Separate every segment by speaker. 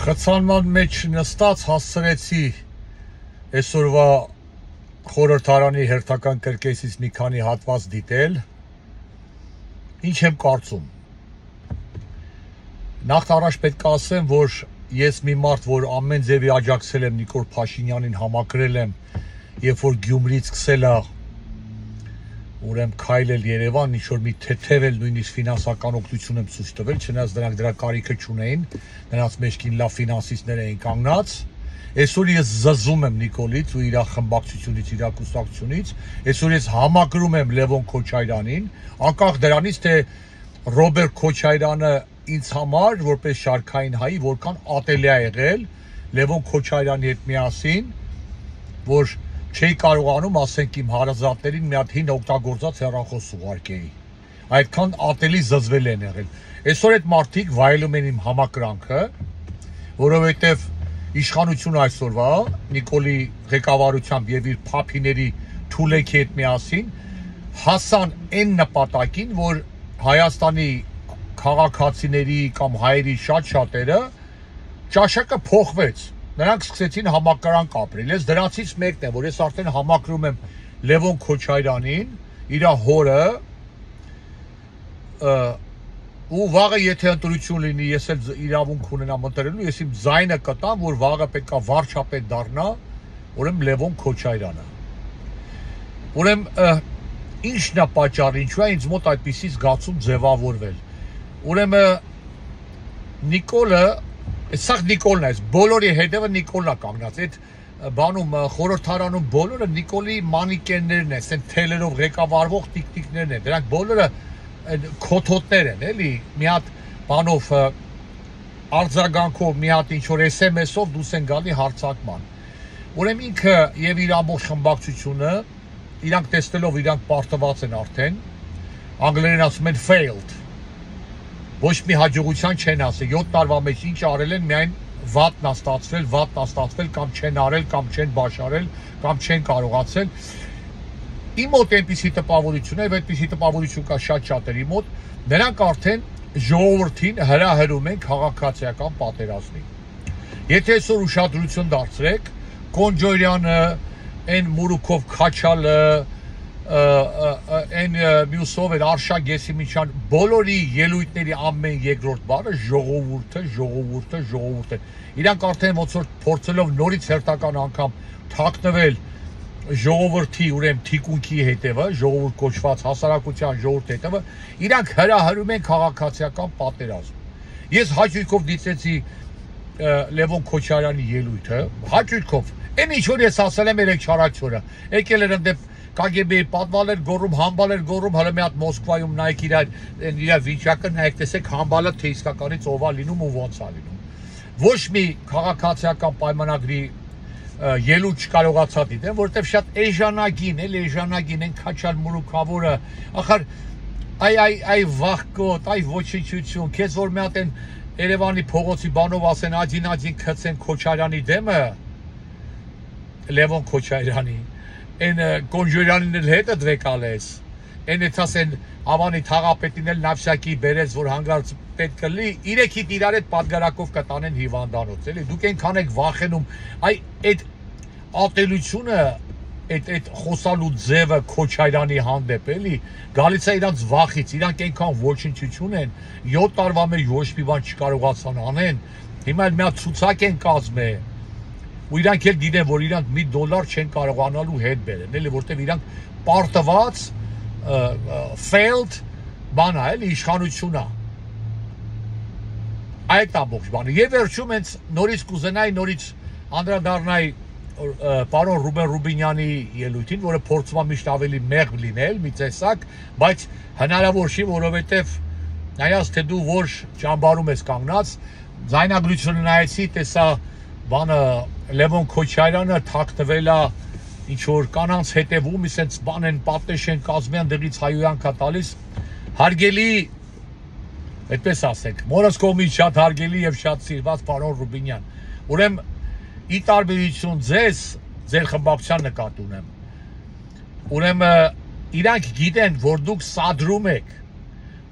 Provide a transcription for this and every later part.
Speaker 1: Խցանման մեջ նստած հասցրեցի այսօրվա խորհրդարանի հերթական կրկեսից մի քանի հատված դիտել։ Ինչ եմ կարծում։ Նախ առաջ պետք է ասեմ, որ ես մի մարդ, որ ամեն ձևի աջակցել եմ Նիկոլ Փաշինյանին, համակրել եմ, երբ որ Գյումրիից սկսել է ուրեմն քայլել Երևան, ինչ-որ մի թեթև էլ նույնիսկ ֆինանսական օգնություն եմ ցույց տվել, չնայած դրանք դրա կարիքը չունեին, նրանց մեջքին լավ ֆինանսիստներ էին կանգնած։ Այսօր ես զզում եմ Նիկոլից ու իր խմբակցությունից, իր կուսակցությունից, այսօր ես համակրում եմ Լևոն Քոչարյանին, անկախ դրանից, թե Ռոբերտ Քոչարյանը ինձ համար, որպես շարքային հայի, որքան ատելի է եղել Լևոն Քոչարյանի հետ միասին, որ չէի կարողանում, ասենք իմ հարազատներին մի հատ հին օգտագործած հեռախոս ուղարկեի։ Այդքան ատելի զզվել են եղել։ Այսօր այդ մարդիկ վայելում են իմ համակրանքը, որովհետև իշխանությունը այսօրվա Նիկոլի ղեկավարությամբ եւ իր փափիների թուլեքի հետ միասին հասան այն նպատակին, որ Հայաստանի քաղաքացիների կամ հայերի շատ-շատերը ճաշակը փոխվեց։ Նրանք սկսեցին համակրանք ապրել։ Ես դրանցից մեկն եմ, որ ես արդեն համակրում եմ Լևոն Քոչարյանին, իր հորը, ու վաղը եթե ընտրություն լինի, ես էլ իրավունք ունենամ ընտրելու, ես իմ ձայնը կտամ, որ վաղը պետք է վարչապետ դառնա, ուրեմն Լևոն Քոչարյանը։ Ուրեմն ինչն է պատճառը, ինչու է ինձ մոտ այդպիսի զգացում ձևավորվել։ Ուրեմն Նիկոլը Սա Նիկոլն է, բոլորի հետևը Նիկոլն է կանգնած, այդ բանում խորհրդարանում բոլորը Նիկոլի մանիկեններն են, ասեն թելերով ղեկավարվող տիկտիկներն են, դրանք բոլորը քոթոտներ են, էլի, մի հատ բանով արձագանքով, մի հատ ինչ-որ SMS-ով դուրս են գալի հարցակման։ Ուրեմն ինքը եւ իր ամբողջ խմբակցությունը, իրանք տեսնելով իրանք պարտված են արդեն, անգլերեն ասում են failed։ Ոչ մի հաջողության չեն ասել, 7 տարվա մեջ ինչ արել են, միայն վատն է ստացվել, կամ չեն արել, կամ չեն բաշարել, կամ չեն կարողացել։ Իմ մոտ այնպիսի տպավորություն է, եւ այդպիսի տպավորություն կա շատ-շատերի մոտ, նրանք արդեն ժողովրդին հրահրում են քաղաքացիական պատերազմի։ Եթե այսօր ուշադրություն դարձրեք, Կոնջորյանը, այն Մուրուքով Քաչալը, այն մյուսով էր Արշակ Գեսիմինչյան, բոլորի ելույթների ամեն երկրորդ բառը ժողովուրդ է։ Իրանք արդեն ոնց որ փորձելով նորից հերթական անգամ թաքնվել ժողովրդի ուրեմն թիկունքի հետևը, ժողովուրդ կոչված հասարակության ժողովուրդ հետևը, իրանք հրահրում են քաղաքացիական պատերազմ։ Ես հաճույքով դիտեցի Լևոն Քոչարյանի ելույթը, հաճույքով։ Այն ինչ որ ես ասել եմ երեք չարաչորը, եկել էր ընդդեմ KGB-ի պատվալ էր գոռում, համբալ էր գոռում, հələ մի հատ Մոսկվայում նայեք իր վիճակը, նայեք տեսեք համբալը թե իսկականից ով է լինում ու ոնց է լինում։ Ոչ մի քաղաքացիական պայմանագրի ելույթ չկարողացա դիտեմ, որովհետև շատ էժանագին են Քաչալ Մուրուքավորը, ախր այ վախկոտ, այ ոչնչություն, քեզ որ մի հատ են Երևանի փողոցի բանով ասեն աջին քցեն Քոչարյանի դեմը, Լևոն Քոչարյանի, այն Կոնջորյանին էլ հետը դվեկալ ես, այն էց ասեն Ավանի թաղապետին էլ նավշակի բերեց, որ հանգարց պետք կլի, իրեքիտ իրար հետ պատգարակով կտանեն հիվանդանոց, էլի, դուք այնքան եք վախենում, այդ ատելությունը, այդ խոսալու ձևը Քոչարյանի հանդեպ, էլի, գալիս է իրանց վախից, իրանք այնքան ոչնչություն են, 7 տարվա մեջ ոչ մի բան չկարողացան անեն, հիմա էլ մի հատ ցուցակ են կազմել, ու իրանք էլ գիտեն, որ իրանք $1 չեն կարողանալու հետ բերեն, էլի, որտեվ իրանք պարտված failed բան է, էլի, իշխանություն է։ Այդ ամբողջ բանը։ Եվ վերջում հենց նորից կուզենայի, նորից անդրադառնայի պարոն Ռուբեն Ռուբինյանի ելույթին, որը փորձում է միշտ ավելի մեղմ լինել, մի տեսակ, բայց հնարավոր չի, որովհետև նայած թե դու որ ճամբարում ես կանգնած, ձայնագրությունը նայեցի, տեսա բանը Լևոն Քոչարյանը թաքնվել է ինչ-որ կանանց հետևում, իսենց բան են, պատեշ են, կազմյան դեղից հայոյանք է տալիս, հարգելի, այդպես ասենք, մորս կողմից շատ հարգելի և շատ սիրված պարոն Ռուբինյան, ուրեմն ի տարբերություն ձեզ, ձեր խմբակցության նկատի ունեմ, ուրեմն իրանք գիտեն, որ դուք սադրում եք,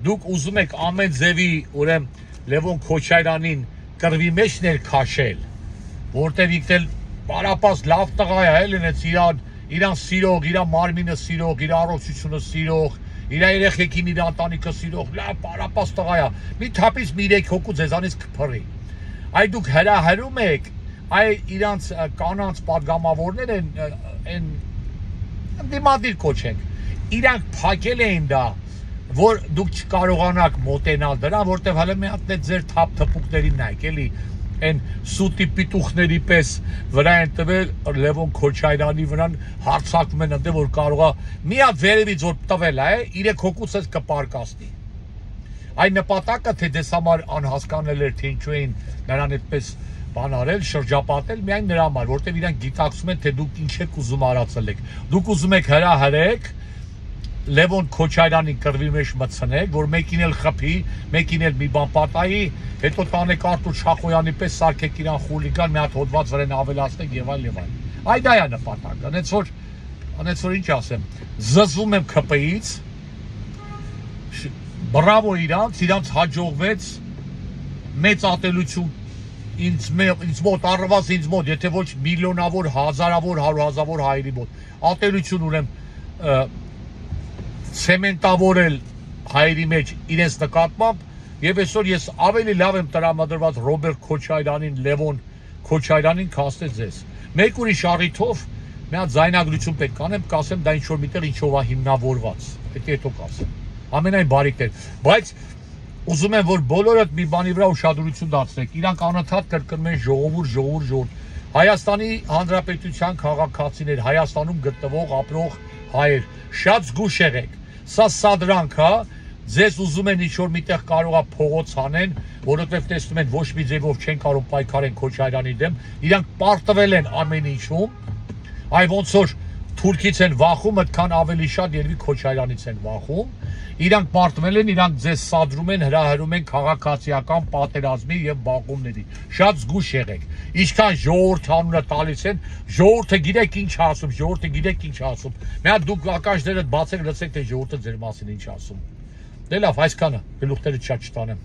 Speaker 1: դուք ուզում եք ամեն ձևի, ուրեմն Լևոն Քոչարյանին կռվի մեջն էլ քաշել, որտեվ իքնել պարապած լավ տղա է, էլենեց իրան սիրող, իր մարմինը սիրող, իր առողջությունը սիրող, իր երեխեքին, իր ընտանիքը սիրող, լավ պարապած տղա է, մի թափից մի 3 հոգու ձեզանից կփռի, այ դուք հրահրում եք, այ իրանց կանանց պատգամավորներ են դիմադիր կոչենք, իրանք փակել էին դա, որ դուք չկարողանաք մոտենալ դրան, որտեվ հələ մի հատ ձեր թափ թփուկներին նայեք, էլի, այն սուտի պիտուխների պես վրա են տվել Լևոն Քոչարյանի վրան հարցակում են ընդ որ կարողա մի հատ վերևից որ տվել է, 3 հոգուց էս կպարկասնի։ Այն նպատակը թե դες համար անհասկանալ էր թե ինչու էին նրան այդպես բան արել, շրջապատել միայն նրա համար, որտեվ իրանք գիտակցում են թե դուք ինչ եք ուզում արածել եք։ Դուք ուզում եք հրահրեք Լևոն Քոչարյանի կռվի մեջ մտցնեք, որ մեկին էլ խփի, մեկին էլ մի բան պատահի, հետո տանեք Արտուր Շախոյանի պես սարքեք իրան խուլիգան, մի հատ հոդված վրան ավելացնեք եւ այլ եւ այլ։ Այ դա է նպատակը, անեց որ ինչ ասեմ, զզվում եմ ԿՊ-ից, բրավո իրանց հաջողվեց մեծ ատելություն ինձ մոտ առված ինձ մոտ, եթե ոչ միլիոնավոր, հազարավոր, հարյուրավոր հայերի մոտ, ատելություն ունեմ ցեմենտավորել հայերի մեջ իրենց նկատմամբ եւ այսօր ես ավելի լավ եմ տրամադրված Ռոբերտ Քոչարյանին, Լևոն Քոչարյանին քաստե ձեզ։ Մեկ ուրիշ առիթով մի հատ զայնագրություն պետք անեմ, կասեմ դա ինչ որ միտեղ ինչով է հիմնավորված։ Պետք է հետո կասեմ։ Ամենայն բարիքներ, բայց ուզում եմ որ բոլորդ մի բանի վրա ուշադրություն դարձնեք։ Իրանք անընդհատ կրկնում են ժողովուրդ։ Հայաստանի Հանրապետության քաղաքացիներ, Հայաստանում գտնվող ապրող հայեր, շատ զգուշ եղեք։ Սա սադրանք է, ձեզ ուզում են ինչ-որ միտեղ կարողա փողոց անեն, որովհետև տեսնում են ոչ մի ձևով չեն կարող պայքարեն Քոչարյանի դեմ, իրանք պարտվել են ամեն ինչում, այ ոնց որ Թուրքից են վախում, այդքան ավելի շատ երևի Քոչարյանից են վախում, իրանք պարտվել են, իրանք ձեզ սադրում են, հրահրում են քաղաքացիական պատերազմի եւ բախումների, շատ զգուշ եղեք, ինչքան ժողովուրդ անունը տալիս են, ժողովուրդը գիտեք ինչ ասում, մի հատ դուք ակաշներդ բացեք, լսեք թե ժողովուրդը ձեր մասին ինչ ասում, դե լավ, այսքանը, գլուխները շատ չտանեմ։